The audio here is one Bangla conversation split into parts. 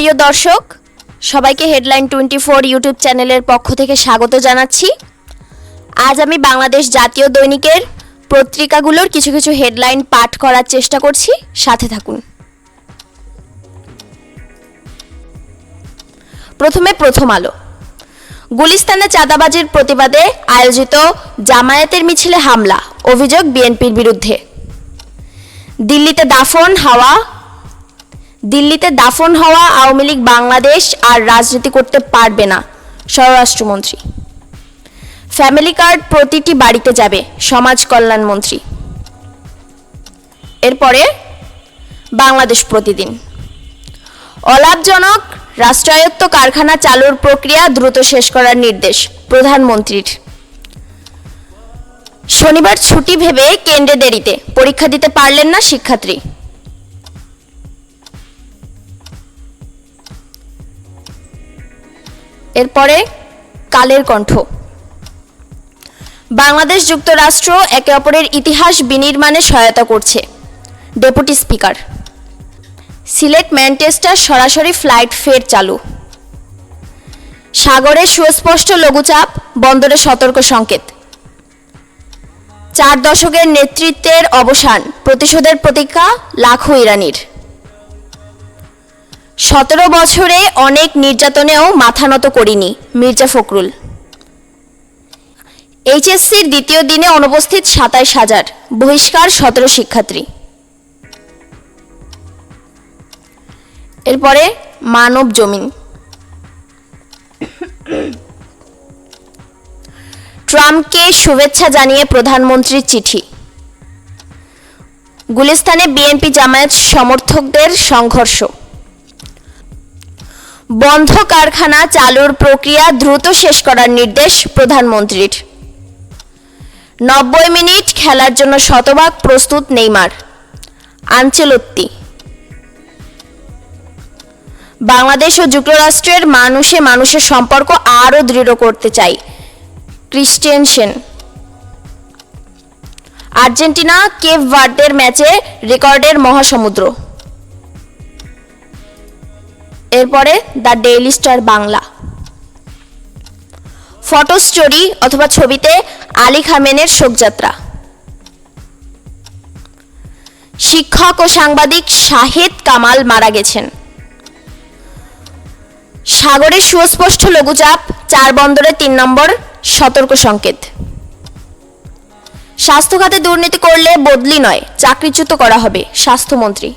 প্রিয় দর্শক, সবাইকে হেডলাইন 24 ইউটিউব চ্যানেলের পক্ষ থেকে স্বাগত জানাচ্ছি। আজ আমি বাংলাদেশ জাতীয় দৈনিকের পত্রিকাগুলোর কিছু কিছু হেডলাইন পাঠ করার চেষ্টা করছি, সাথে থাকুন। প্রথমে প্রথম আলো। গুলিস্তানে চাঁদাবাজির প্রতিবাদে আয়োজিত জামায়াতের মিছিলে হামলা, অভিযোগ বিএনপির বিরুদ্ধে। দিল্লিতে দাফন হওয়া আওয়ামী লীগ বাংলাদেশ আর রাজনীতি করতে পারবে না, স্বরাষ্ট্রমন্ত্রী। ফ্যামিলি কার্ড প্রতিটি বাড়িতে যাবে, সমাজ কল্যাণ মন্ত্রী। এরপরে বাংলাদেশ প্রতিদিন। অলাভজনক রাষ্ট্রায়ত্ত কারখানা চালুর প্রক্রিয়া দ্রুত শেষ করার নির্দেশ প্রধানমন্ত্রীর। শনিবার ছুটি ভেবে কেন্দ্রে দেরিতে, পরীক্ষা দিতে পারলেন না শিক্ষার্থী। এরপরে কালের কণ্ঠ। বাংলাদেশ যুক্তরাষ্ট্র একে অপরের ইতিহাস বিনির্মাণে সহায়তা করছে, ডেপুটি স্পিকার। সিলেট ম্যানচেস্টার সরাসরি ফ্লাইট ফের চালু। সাগরে সুস্পষ্ট লঘুচাপ, বন্দরে সতর্ক সংকেত। 4 দশকের নেতৃত্বের অবসান, প্রতিশোধের প্রতীক্ষা লাখো ইরানির। 17 বছরে অনেক নির্যাতনেও মাথা নত করিনি, মির্জা ফখরুল। এইচএসসির দ্বিতীয় দিনে অনুপস্থিত 27,000, বহিষ্কার 17 শিক্ষার্থী। এরপরে মানব জমিন। ট্রাম্পকে শুভেচ্ছা জানিয়ে প্রধানমন্ত্রীর চিঠি। গুলিস্তানে বিএনপি জামায়াত সমর্থকদের সংঘর্ষ। বন্ধ কারখানা চালুর প্রক্রিয়া দ্রুত শেষ করার নির্দেশ প্রধানমন্ত্রীর। 90 মিনিট খেলার জন্য শতভাগ প্রস্তুত নেইমার, আনচেলত্তি। বাংলাদেশ ও যুক্তরাষ্ট্রের মানুষের সম্পর্ক আরও দৃঢ় করতে চাই, ক্রিস্টিয়ানসেন। আর্জেন্টিনা কেপ ভার্দের ম্যাচে রেকর্ডের মহাসমুদ্র। এরপরে the daily star Bangla. Photo story অথবা ছবিতে আলী খামেনের শোকযাত্রা। শিক্ষক ও সাংবাদিক শাহিদ কামাল মারা গেছেন। সাগরে সুস্পষ্ট লঘুচাপ, 4 বন্দরে 3 নম্বর সতর্ক সংকেত। স্বাস্থ্য খাতে দুর্নীতি করলে বদলি নয়, চাকরিচ্যুত করা হবে, স্বাস্থ্যমন্ত্রী।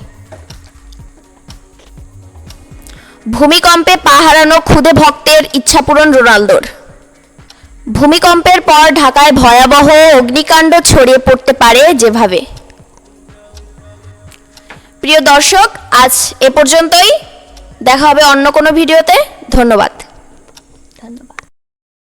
ভূমিকম্পে পা হারানো খুদে ভক্তের ইচ্ছাপূরণ রোনালদোর। ভূমিকম্পের পর ঢাকায় ভয়াবহ অগ্নিকাণ্ড ছড়িয়ে পড়তে পারে যেভাবে। প্রিয় দর্শক, আজ এ পর্যন্তই। দেখা হবে অন্য কোনো ভিডিওতে। ধন্যবাদ।